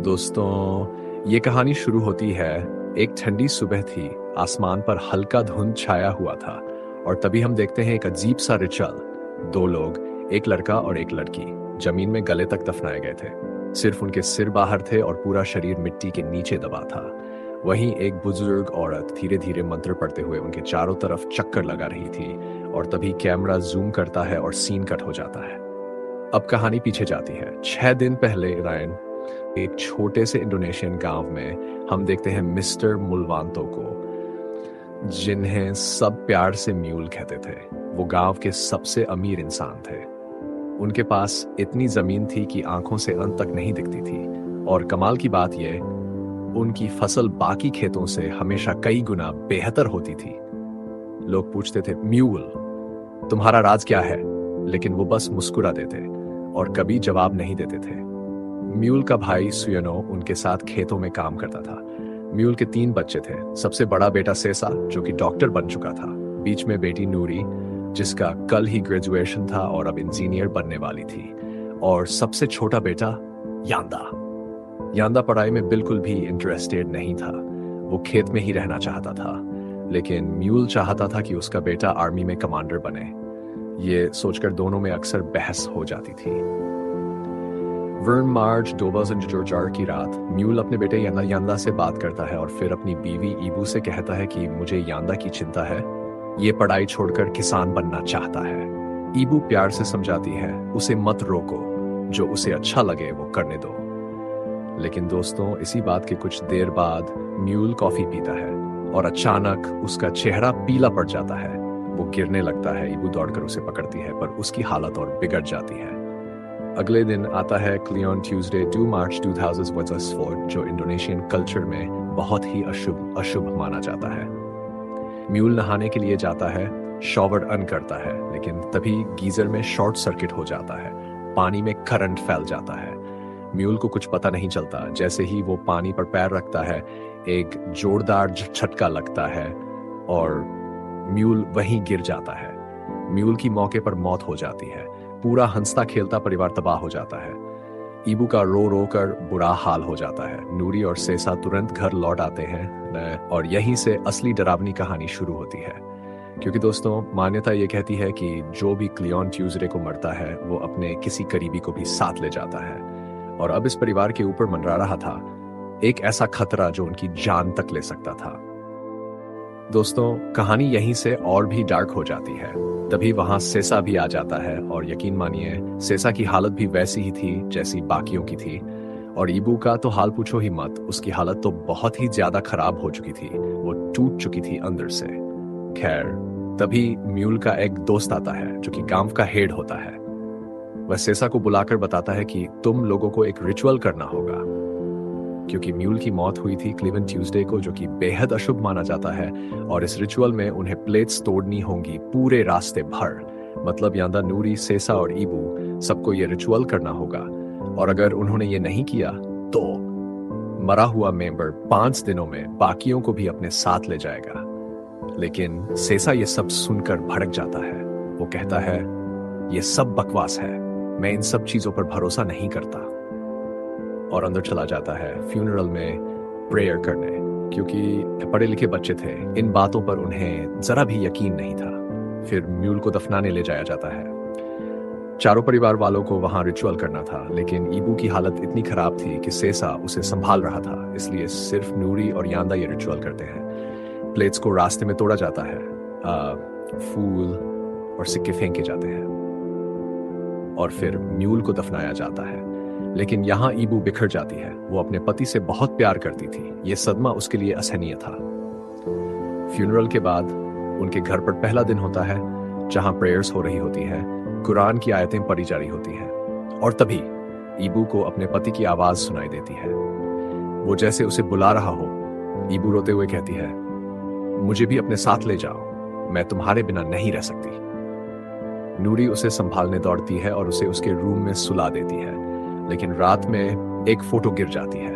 दोस्तों, ये कहानी शुरू होती है। एक ठंडी सुबह थी। आसमान पर हल्का धुंध छाया हुआ था और तभी हम देखते हैं एक अजीब सा रिचुअल। दो लोग, एक लड़का और एक लड़की, जमीन में गले तक दफनाए गए थे। सिर्फ उनके सिर बाहर थे और पूरा शरीर मिट्टी के नीचे दबा था। वहीं एक बुजुर्ग औरत धीरे धीरे मंत्र पढ़ते हुए उनके चारों तरफ चक्कर लगा रही थी। और तभी कैमरा जूम करता है और सीन कट हो जाता है। अब कहानी पीछे जाती है 6 दिन पहले। रायन, एक छोटे से इंडोनेशियन गांव में हम देखते हैं मिस्टर मुलवांतो को, जिन्हें सब प्यार से म्यूल कहते थे। वो गांव के सबसे अमीर इंसान थे। उनके पास इतनी जमीन थी कि आंखों से अंत तक नहीं दिखती थी। और कमाल की बात यह, उनकी फसल बाकी खेतों से हमेशा कई गुना बेहतर होती थी। लोग पूछते थे, म्यूल तुम्हारा राज क्या है? लेकिन वो बस मुस्कुरा देते और कभी जवाब नहीं देते थे। म्यूल का भाई सुयनो उनके साथ खेतों में काम करता था। म्यूल के 3 बच्चे थे। सबसे बड़ा बेटा सेसा, जो कि डॉक्टर बन चुका था। बीच में बेटी नूरी, जिसका कल ही ग्रेजुएशन था और अब इंजीनियर बनने वाली थी। और सबसे छोटा बेटा यांदा। यांदा पढ़ाई में बिल्कुल भी इंटरेस्टेड नहीं था। वो खेत में ही रहना चाहता था। लेकिन म्यूल चाहता था कि उसका बेटा आर्मी में कमांडर बने। ये सोचकर दोनों में अक्सर बहस हो जाती थी। वर्न मार्च 2004 की रात म्यूल अपने बेटे यांदा से बात करता है और फिर अपनी बीवी ईबू से कहता है कि मुझे यांदा की चिंता है। ये पढ़ाई छोड़कर किसान बनना चाहता है। ईबू प्यार से समझाती है, उसे मत रोको, जो उसे अच्छा लगे वो करने दो। लेकिन दोस्तों, इसी बात के कुछ देर बाद म्यूल कॉफी पीता है और अचानक उसका चेहरा पीला पड़ जाता है। वो गिरने लगता है। ईबू दौड़कर उसे पकड़ती है, पर उसकी हालत और बिगड़ जाती है। अगले दिन आता है क्लियोन ट्यूसडे 2 मार्च 2004, जो इंडोनेशियन कल्चर में बहुत ही अशुभ माना जाता है। म्यूल नहाने के लिए जाता है, शॉवर ऑन करता है, लेकिन तभी गीजर में शॉर्ट सर्किट हो जाता है। पानी में करंट फैल जाता है। म्यूल को कुछ पता नहीं चलता। जैसे ही वो पानी पर पैर रखता है, एक जोरदार झटका लगता है और म्यूल वहीं गिर जाता है। म्यूल की मौके पर मौत हो जाती है। पूरा हंसता खेलता परिवार तबाह हो जाता है। ईबू का रो रो कर बुरा हाल हो जाता है। नूरी और सेसा तुरंत घर लौट आते हैं और यहीं से असली डरावनी कहानी शुरू होती है। क्योंकि दोस्तों, मान्यता ये कहती है कि जो भी क्लियोन ट्यूसडे को मरता है, वो अपने किसी करीबी को भी साथ ले जाता है। और अब इस परिवार के ऊपर मंडरा रहा था एक ऐसा खतरा जो उनकी जान तक ले सकता था। दोस्तों, कहानी यहीं से और भी डार्क हो जाती है। तभी वहां सेसा भी आ जाता है और यकीन मानिए, सेसा की हालत भी वैसी ही थी जैसी बाकियों की थी। और ईबू का तो हाल पूछो ही मत। उसकी हालत तो बहुत ही ज्यादा खराब हो चुकी थी। वो टूट चुकी थी अंदर से। खैर, तभी म्यूल का एक दोस्त आता है जो कि गांव का हेड होता है। वह सेसा को बुलाकर बताता है कि तुम लोगों को एक रिचुअल करना होगा, क्योंकि म्यूल की मौत हुई थी क्लिवन ट्यूसडे को, जो कि बेहद अशुभ माना जाता है। और इस रिचुअल में उन्हें प्लेट्स तोड़नी होंगी पूरे रास्ते भर। मतलब यांदा, नूरी, सेसा और ईबू, सबको ये रिचुअल करना होगा। और अगर उन्होंने ये नहीं किया तो मरा हुआ मेंबर 5 दिनों में बाकियों को भी अपने साथ ले जाएगा। लेकिन सेसा ये सब सुनकर भड़क जाता है। वो कहता है, ये सब बकवास है, मैं इन सब चीजों पर भरोसा नहीं करता। और अंदर चला जाता है फ्यूनरल में प्रेयर करने, क्योंकि पढ़े लिखे बच्चे थे। इन बातों पर उन्हें जरा भी यकीन नहीं था। फिर म्यूल को दफनाने ले जाया जाता है। चारों परिवार वालों को वहां रिचुअल करना था, लेकिन ईबू की हालत इतनी खराब थी कि सेसा उसे संभाल रहा था। इसलिए सिर्फ नूरी और यांदा ये रिचुअल करते हैं। प्लेट्स को रास्ते में तोड़ा जाता है, फूल और सिक्के फेंके जाते हैं और फिर म्यूल को दफनाया जाता है। लेकिन यहाँ ईबू बिखर जाती है। वो अपने पति से बहुत प्यार करती थी। ये सदमा उसके लिए असहनीय था। फ्यूनरल के बाद उनके घर पर पहला दिन होता है, जहां प्रेयर्स हो रही होती है, कुरान की आयतें पढ़ी जा रही होती हैं। और तभी ईबू को अपने पति की आवाज सुनाई देती है। वो जैसे उसे बुला रहा हो। ईबू रोते हुए कहती है, मुझे भी अपने साथ ले जाओ, मैं तुम्हारे बिना नहीं रह सकती। नूरी उसे संभालने दौड़ती है और उसे उसके रूम में सुला देती है। लेकिन रात में एक फोटो गिर जाती है।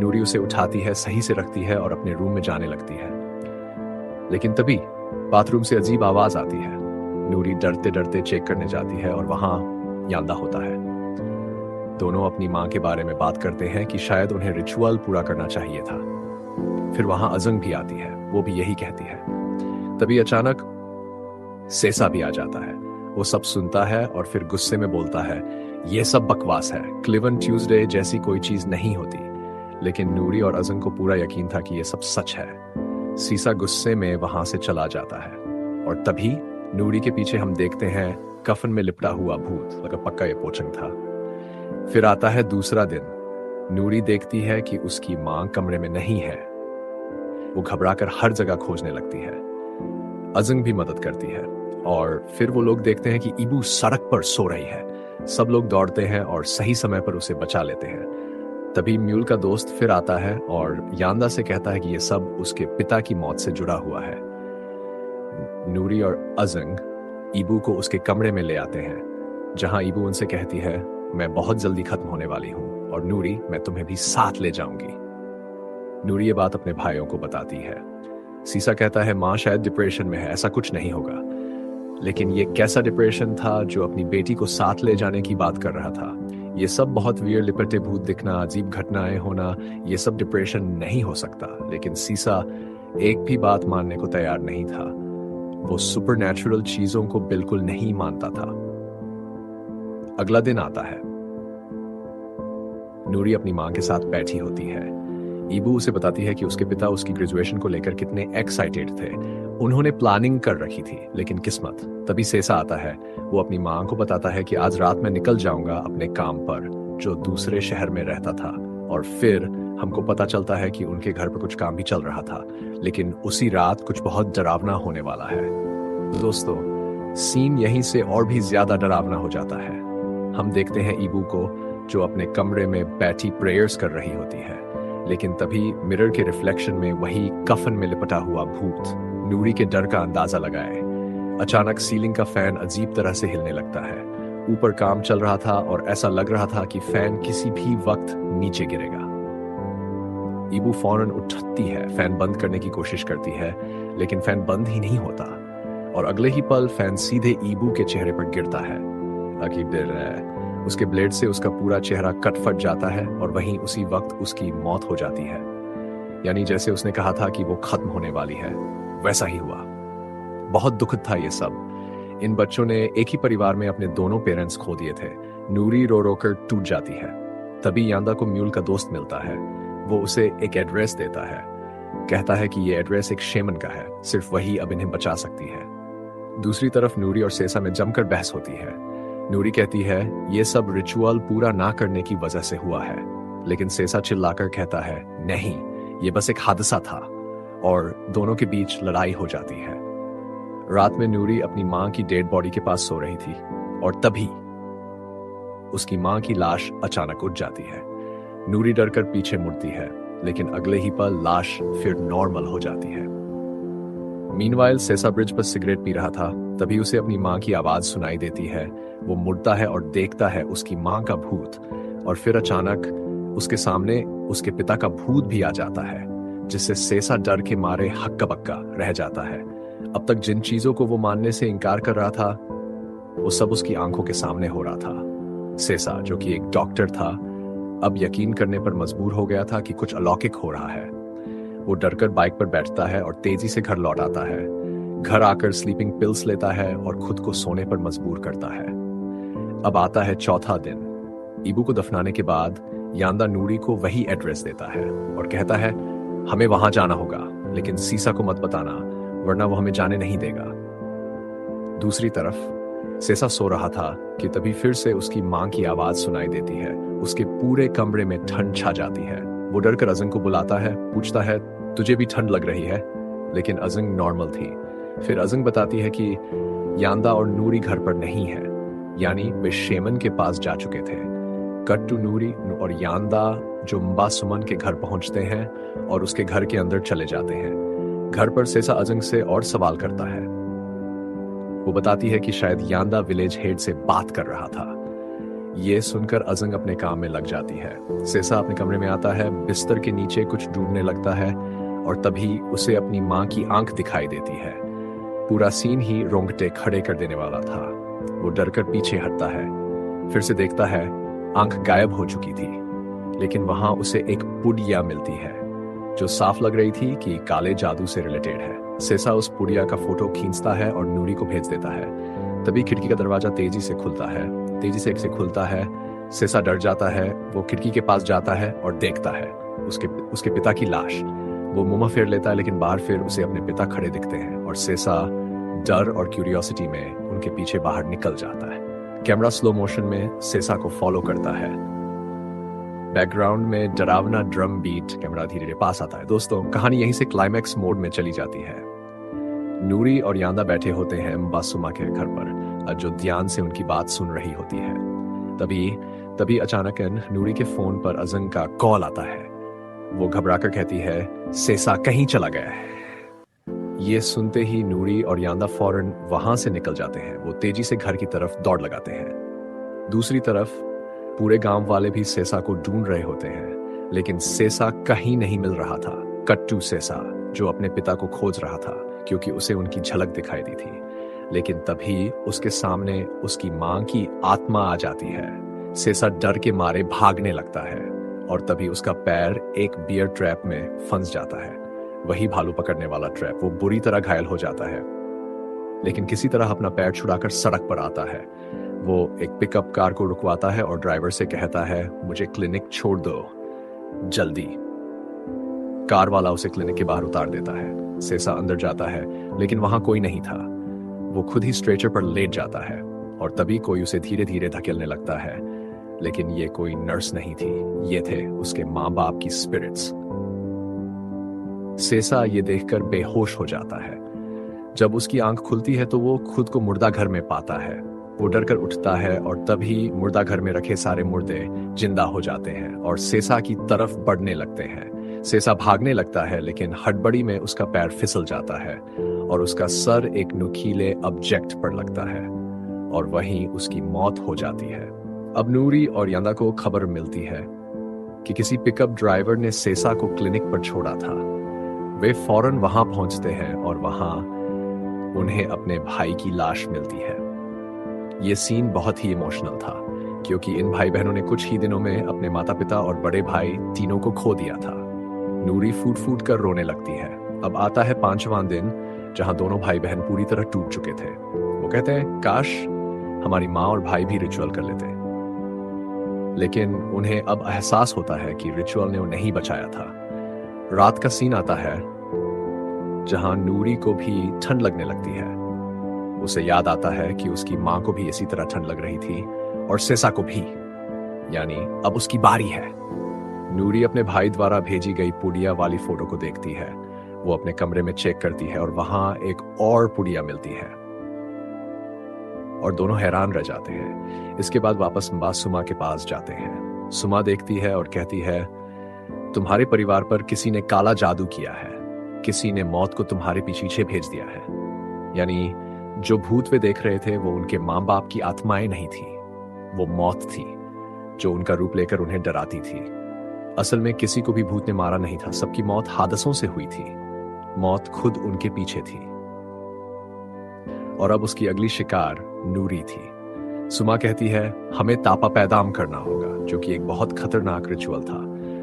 नूरी उसे उठाती है, सही से रखती है और अपने रूम में जाने लगती है। लेकिन तभी बाथरूम से अजीब आवाज आती है। नूरी डरते डरते चेक करने जाती है और वहां यांदा होता है। दोनों अपनी माँ के बारे में बात करते हैं कि शायद उन्हें रिचुअल पूरा करना चाहिए था। फिर वहां अजंग भी आती है, वो भी यही कहती है। तभी अचानक सेसा भी आ जाता है। वो सब सुनता है और फिर गुस्से में बोलता है, ये सब बकवास है, क्लिवन ट्यूसडे जैसी कोई चीज नहीं होती। लेकिन नूरी और अजंग को पूरा यकीन था कि ये सब सच है। सीसा गुस्से में वहां से चला जाता है और तभी नूरी के पीछे हम देखते हैं कफन में लिपटा हुआ भूत, लगा पक्का ये पोचंग था। फिर आता है दूसरा दिन। नूरी देखती है कि उसकी मां कमरे में नहीं है। वो घबराकर हर जगह खोजने लगती है। अजंग भी मदद करती है और फिर वो लोग देखते हैं कि ईबू सड़क पर सो रही है। सब लोग दौड़ते हैं और सही समय पर उसे बचा लेते हैं। तभी म्यूल का दोस्त फिर आता है और यांदा से कहता है कि ये सब उसके पिता की मौत से जुड़ा हुआ है। नूरी और अजंग ईबू को उसके कमरे में ले आते हैं, जहां ईबू उनसे कहती है, मैं बहुत जल्दी खत्म होने वाली हूं और नूरी, मैं तुम्हें भी साथ ले जाऊंगी। नूरी ये बात अपने भाइयों को बताती है। सीसा कहता है, मां शायद डिप्रेशन में है, ऐसा कुछ नहीं होगा। लेकिन ये कैसा डिप्रेशन था जो अपनी बेटी को साथ ले जाने की बात कर रहा था? ये सब बहुत वियर लिपटे भूत दिखना, अजीब घटनाएं होना, ये सब डिप्रेशन नहीं हो सकता। लेकिन सीसा एक भी बात मानने को तैयार नहीं था। वो सुपरनैचुरल चीजों को बिल्कुल नहीं मानता था। अगला दिन आता है। नूरी अपनी मां के साथ बैठी होती है। ईबू उसे बताती है कि उसके पिता उसकी ग्रेजुएशन को लेकर कितने एक्साइटेड थे। उन्होंने प्लानिंग कर रखी थी, लेकिन किस्मत। तभी सेसा आता है। वो अपनी मां को बताता है कि आज रात मैं निकल जाऊंगा अपने काम पर, जो दूसरे शहर में रहता था। और फिर हमको पता चलता है कि उनके घर पर कुछ काम भी चल रहा था, लेकिन उसी रात कुछ बहुत डरावना होने वाला है। दोस्तों, सीन यहीं से और भी ज्यादा डरावना हो जाता है। हम देखते हैं ईबू को, जो अपने कमरे में बैठी प्रेयर्स कर रही होती है। लेकिन तभी मिरर के रिफ्लेक्शन में वही कफन में लिपटा हुआ भूत नूरी के डर का अंदाजा लगाए। अचानक सीलिंग का फैन अजीब तरह से हिलने लगता है। ऊपर काम चल रहा था और ऐसा लग रहा था कि फैन किसी भी वक्त नीचे गिरेगा। ईबू फौरन उठती है, फैन बंद करने की कोशिश करती है, लेकिन फैन बंद ही नहीं होता। और अगले ही पल फैन सीधे ईबू के चेहरे पर गिरता है। अकीब दिल है। उसके ब्लेड से उसका पूरा चेहरा कट फट जाता है और वहीं उसी वक्त उसकी मौत हो जाती है। यानी जैसे उसने कहा था कि वो खत्म होने वाली है, वैसा ही हुआ। बहुत दुखद था ये सब। इन बच्चों ने एक ही परिवार में अपने दोनों पेरेंट्स खो दिए थे। नूरी रो रो कर टूट जाती है। तभी यांदा को म्यूल का दोस्त मिलता है। वो उसे एक एड्रेस देता है। कहता है कि ये एड्रेस एक शेमन का है, सिर्फ वही अब इन्हें बचा सकती है। दूसरी तरफ नूरी और सेसा में जमकर बहस होती है। नूरी कहती है, ये सब रिचुअल पूरा ना करने की वजह से हुआ है। लेकिन सेसा चिल्लाकर कहता है, नहीं, ये बस एक हादसा था। और दोनों के बीच लड़ाई हो जाती है। रात में नूरी अपनी मां की डेड बॉडी के पास सो रही थी और तभी उसकी मां की लाश अचानक उठ जाती है। नूरी डरकर पीछे मुड़ती है, लेकिन अगले ही पल लाश फिर नॉर्मल हो जाती है। मीनवाइल सेसा ब्रिज पर सिगरेट पी रहा था। तभी उसे अपनी मां की आवाज सुनाई देती है। वो मुड़ता है और देखता है उसकी मां का भूत। और फिर अचानक उसके सामने उसके पिता का भूत भी आ जाता है, जिससे सेसा डर के मारे हक्का बक्का रह जाता है। अब तक जिन चीजों को वो मानने से इनकार कर रहा था, वो सब उसकी आंखों के सामने हो रहा था। सेसा, जो कि एक डॉक्टर था, अब यकीन करने पर मजबूर हो गया था कि कुछ अलौकिक हो रहा है। वो डरकर बाइक पर बैठता है और तेजी से घर लौट आता है। घर आकर स्लीपिंग पिल्स लेता है और खुद को सोने पर मजबूर करता है। अब आता है चौथा दिन। ईबू को दफनाने के बाद यांदा नूरी को वही एड्रेस देता है और कहता है, हमें वहां जाना होगा, लेकिन सीसा को मत बताना, वरना वो हमें जाने नहीं देगा। दूसरी तरफ सेसा सो रहा था कि तभी फिर से उसकी मां की आवाज सुनाई देती है। उसके पूरे कमरे में ठंड छा जाती है। वो डरकर अजंग को बुलाता है, पूछता है, तुझे भी ठंड लग रही है? लेकिन अजंग नॉर्मल थी। फिर अजंग बताती है कि यांदा और नूरी घर पर नहीं है, यानी वे शेमन के पास जा चुके थे। कट टू नूरी और यांदा जो म्बा सुमन के घर पहुंचते हैं और उसके घर के अंदर चले जाते हैं। घर पर सेसा अजंग से और सवाल करता है। वो बताती है कि शायद यांदा विलेज हेड से बात कर रहा था। ये सुनकर अजंग अपने काम में लग जाती है। सेसा अपने कमरे में आता है, बिस्तर के नीचे कुछ ढूंढने लगता है और तभी उसे अपनी मां की आंख दिखाई देती है। पूरा सीन ही रोंगटे खड़े कर देने वाला था। वो डरकर पीछे हटता है, फिर से देखता है आंख गायब हो चुकी थी, लेकिन वहां उसे एक पुड़िया मिलती है जो साफ लग रही थी कि काले जादू से रिलेटेड है। सेसा उस पुड़िया का फोटो खींचता है और नूरी को भेज देता है। तभी खिड़की का दरवाजा तेजी से खुलता है। सेसा डर जाता है। वो खिड़की के पास जाता है और देखता है उसके पिता की लाश। वो मुंह फेर लेता है, लेकिन बाहर फिर उसे अपने पिता खड़े दिखते हैं और सेसा डर और क्यूरियोसिटी में उनके पीछे बाहर निकल जाता है। कैमरा स्लो मोशन में सेसा को फॉलो करता है। बैकग्राउंड में डरावना ड्रम बीट, कैमरा धीरे धीरे पास आता है। दोस्तों, कहानी यहीं से क्लाइमैक्स मोड में चली जाती है। नूरी और यांदा बैठे होते हैं बासुमा के घर पर, जो ध्यान से उनकी बात सुन रही होती है। तभी अचानक नूरी के फोन पर अजंग का कॉल आता है। वो घबराकर कहती है, सेसा कहीं चला गया है। ये सुनते ही नूरी और यांदा फौरन वहां से निकल जाते हैं। वो तेजी से घर की तरफ दौड़ लगाते हैं। दूसरी तरफ पूरे गांव वाले भी सेसा को ढूंढ रहे होते हैं, लेकिन सेसा कहीं नहीं मिल रहा था। कट्टू सेसा, जो अपने पिता को खोज रहा था क्योंकि उसे उनकी झलक दिखाई दी थी। लेकिन तभी उसके सामने उसकी मां की आत्मा आ जाती है। सेसा डर के मारे भागने लगता है और तभी उसका पैर एक बियर ट्रैप में फंस जाता है। वही भालू पकड़ने वाला ट्रैप। वो बुरी तरह घायल हो जाता है, लेकिन किसी तरह अपना पैर छुड़ाकर सड़क पर आता है। वो एक पिकअप कार को रुकवाता है और ड्राइवर से कहता है, मुझे क्लिनिक छोड़ दो जल्दी। कार वाला उसे क्लिनिक के बाहर उतार देता है। सेसा अंदर जाता है, लेकिन वहां कोई नहीं था। वो खुद ही स्ट्रेचर पर लेट जाता है और तभी कोई उसे धीरे धीरे धकेलने लगता है, लेकिन ये कोई नर्स नहीं थी। ये थे उसके माँ बाप की स्पिरिट्स। सेसा ये देखकर बेहोश हो जाता है। जब उसकी आंख खुलती है तो वो खुद को मुर्दा घर में पाता है। वो डरकर उठता है और तभी मुर्दा घर में रखे सारे मुर्दे जिंदा हो जाते हैं और सेसा की तरफ बढ़ने लगते हैं। सेसा भागने लगता है, लेकिन हड़बड़ी में उसका पैर फिसल जाता है और उसका सर एक नुकीले ऑब्जेक्ट पर लगता है और वहीं उसकी मौत हो जाती है। अब नूरी और यांदा को खबर मिलती है कि किसी पिकअप ड्राइवर ने सेसा को क्लिनिक पर छोड़ा था। वे फौरन वहां पहुंचते हैं और वहां उन्हें अपने भाई की लाश मिलती है। ये सीन बहुत ही इमोशनल था, क्योंकि इन भाई बहनों ने कुछ ही दिनों में अपने माता पिता और बड़े भाई तीनों को खो दिया था। नूरी फूट फूट कर रोने लगती है। अब आता है 5वां दिन, जहां दोनों भाई बहन पूरी तरह टूट चुके थे। वो कहते हैं, काश हमारी माँ और भाई भी रिचुअल कर लेते। लेकिन उन्हें अब एहसास होता है कि रिचुअल ने उन्हें नहीं बचाया था। रात का सीन आता है जहां नूरी को भी ठंड लगने लगती है। उसे याद आता है कि उसकी मां को भी इसी तरह ठंड लग रही थी और सेसा को भी, यानी अब उसकी बारी है। नूरी अपने भाई द्वारा भेजी गई पुड़िया वाली फोटो को देखती है। वो अपने कमरे में चेक करती है और वहां एक और पुड़िया मिलती है और दोनों हैरान रह जाते हैं। इसके बाद वापस बासुमा के पास जाते हैं। सुमा देखती है और कहती है, तुम्हारे परिवार पर किसी ने काला जादू किया है। किसी ने मौत को तुम्हारे पीछे भेज दिया है। यानी जो भूत वे देख रहे थे वो उनके माँ बाप की आत्माएं नहीं थी, वो मौत थी जो उनका रूप लेकर उन्हें डराती थी। असल में किसी को भी भूत ने मारा नहीं था। सबकी मौत हादसों से हुई थी। मौत खुद उनके पीछे थी। और अब उसकी अगली शिकार नूरी थी। सुमा कहती है, हमें तापा पैदाम करना होगा, जो कि एक बहुत खतरनाक रिचुअल था।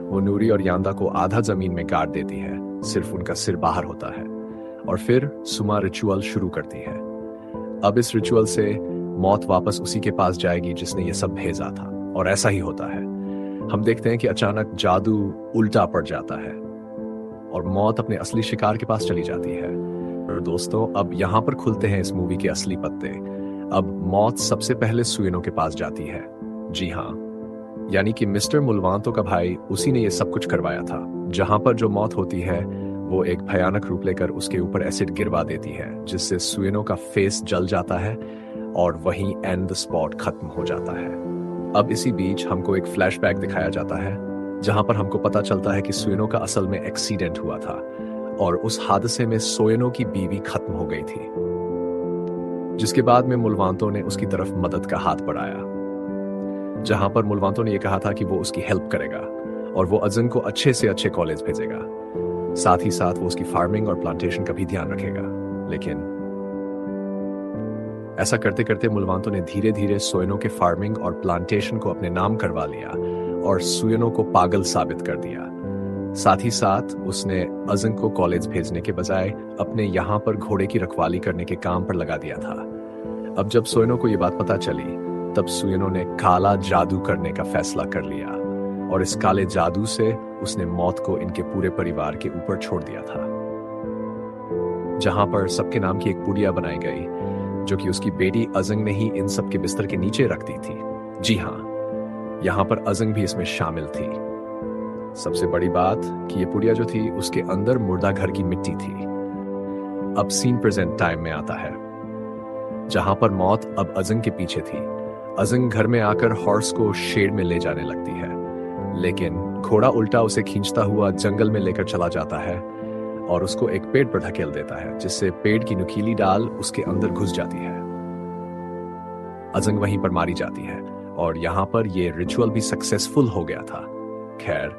वो नूरी और यांदा को आधा जमीन में गाड़ देती है, सिर्फ उनका सिर बाहर होता है। और फिर सुमा रिचुअल शुरू करती है। अब इस रिचुअल से मौत वापस उसी के पास जाएगी जिसने ये सब भेजा था, और ऐसा ही होता है। हम देखते हैं कि अचानक जादू उल्टा पड़ जाता है और मौत अपने असली शिकार के पास चली जाती है। और दोस्तों, अब यहां पर खुलते हैं इस मूवी के असली पत्ते। अब मौत सबसे पहले सुएनो के पास जाती है। जी हाँ, यानी कि मिस्टर मुलवांतो का भाई, उसी ने ये सब कुछ करवाया था। जहां पर जो मौत होती है वो एक भयानक रूप लेकर उसके ऊपर एसिड गिरवा देती है, जिससे सुएनो का फेस जल जाता है और वहीं एंड द स्पॉट खत्म हो जाता है। अब इसी बीच हमको एक फ्लैशबैक दिखाया जाता है, जहां पर हमको पता चलता है कि सुएनो का असल में एक्सीडेंट हुआ था और उस हादसे में सोएनो की बीवी खत्म हो गई थी, जिसके बाद में मुलवांतो ने उसकी तरफ मदद का हाथ बढ़ाया। जहां पर मुलवांतो ने यह कहा था कि वो उसकी हेल्प करेगा और वो अजंग को अच्छे से अच्छे कॉलेज भेजेगा, साथ ही साथ वो उसकी फार्मिंग और प्लांटेशन का भी ध्यान रखेगा। लेकिन ऐसा करते करते मुलवांतो ने धीरे धीरे सोयनों के फार्मिंग और प्लांटेशन को अपने नाम करवा लिया और सुयनों को पागल साबित कर दिया। साथ ही साथ उसने अजंग को कॉलेज भेजने के बजाय अपने यहाँ पर घोड़े की रखवाली करने के काम पर लगा दिया था। अब जब सोयनों को ये बात पता चली, तब सुयनों ने काला जादू करने का फैसला कर लिया और इस काले जादू से उसने मौत को इनके पूरे परिवार के ऊपर छोड़ दिया था। जहां पर सबके नाम की एक पुड़िया बनाई गई, जो कि उसकी बेटी अजंग ने ही इन सब के बिस्तर के नीचे रख दी थी। जी हाँ, यहां पर अजंग भी इसमें शामिल थी। सबसे बड़ी बात कि ये पुड़िया जो थी उसके अंदर मुर्दा घर की मिट्टी थी। अब सीन प्रेजेंट टाइम में आता है, जहां पर मौत अब अजंग के पीछे थी। अजंग घर में आकर हॉर्स को शेड में ले जाने लगती है, लेकिन घोड़ा उल्टा उसे खींचता हुआ जंगल में लेकर चला जाता है और उसको एक पेड़ पर ढकेल देता है, जिससे पेड़ की नुकीली डाल उसके अंदर घुस जाती है। अजंग वहीं पर मारी जाती है और यहाँ पर ये रिचुअल भी सक्सेसफुल हो गया था। खैर,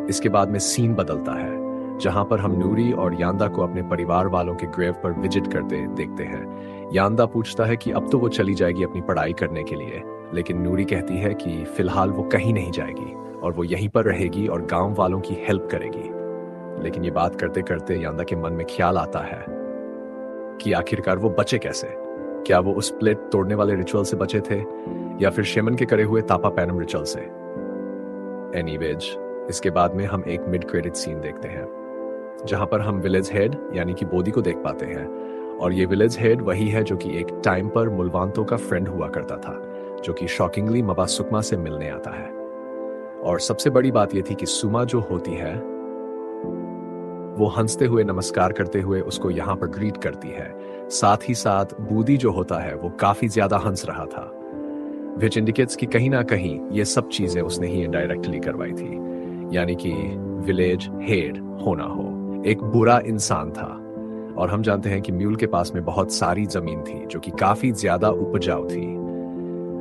इसके बाद में सीन बदलता है, जहां पर हम नूरी और यांदा को अपने परिवार वालों के ग्रेव पर विजिट करते देखते हैं। यांदा पूछता है कि अब तो वो चली जाएगी अपनी पढ़ाई करने के लिए, लेकिन नूरी कहती है कि फिलहाल वो कहीं नहीं जाएगी और वो यहीं पर रहेगी और गांव वालों की हेल्प करेगी। लेकिन ये बात करते करते यांदा के मन में ख्याल आता है कि आखिरकार वो बचे कैसे। क्या वो उस प्लेट तोड़ने वाले रिचुअल से बचे थे या फिर शेमन के करे हुए तापा पैनम रिचुअल से। एनीवेज, इसके बाद में हम एक मिड क्रेडिट सीन देखते हैं, जहां पर हम विलेज हेड यानी कि बोदी को देख पाते हैं। और ये विलेज हेड वही है जो कि एक टाइम पर मुलवांतो का फ्रेंड हुआ करता था, जो कि शॉकिंगली मबा सुकमा से मिलने आता है। और सबसे बड़ी बात यह थी कि सुमा जो होती है वो हंसते हुए नमस्कार करते हुए उसको यहाँ पर ग्रीट करती है। साथ ही साथ बूदी जो होता है वो काफी ज्यादा हंस रहा था, विच इंडिकेट्स कि कहीं ना कहीं ये सब चीजें उसने ही इनडायरेक्टली करवाई थी, यानी कि विलेज हेड होना हो एक बुरा इंसान था। और हम जानते हैं कि म्यूल के पास में बहुत सारी जमीन थी जो कि काफी ज्यादा उपजाऊ थी,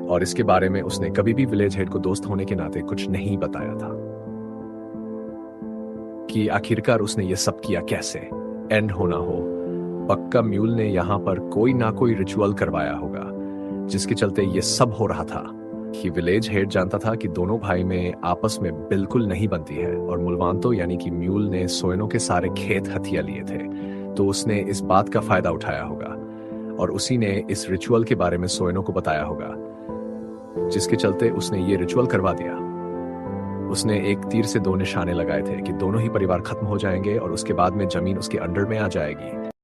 और इसके बारे में उसने कभी भी विलेज हेड को दोस्त होने के नाते कुछ नहीं बताया था कि आखिरकार उसने ये सब किया कैसे। एंड होना हो, पक्का म्यूल ने यहाँ पर कोई ना कोई रिचुअल करवाया होगा जिसके चलते ये सब हो रहा था। कि विलेज हेड जानता था कि दोनों भाई में आपस में बिल्कुल नहीं बनती है, और मुलवांतो यानी कि म्यूल ने सोयनों के सारे खेत हथिया लिए थे, तो उसने इस बात का फायदा उठाया होगा और उसी ने इस रिचुअल के बारे में सोयनों को बताया होगा, जिसके चलते उसने ये रिचुअल करवा दिया। उसने एक तीर से दो निशाने लगाए थे कि दोनों ही परिवार खत्म हो जाएंगे और उसके बाद में जमीन उसके अंडर में आ जाएगी।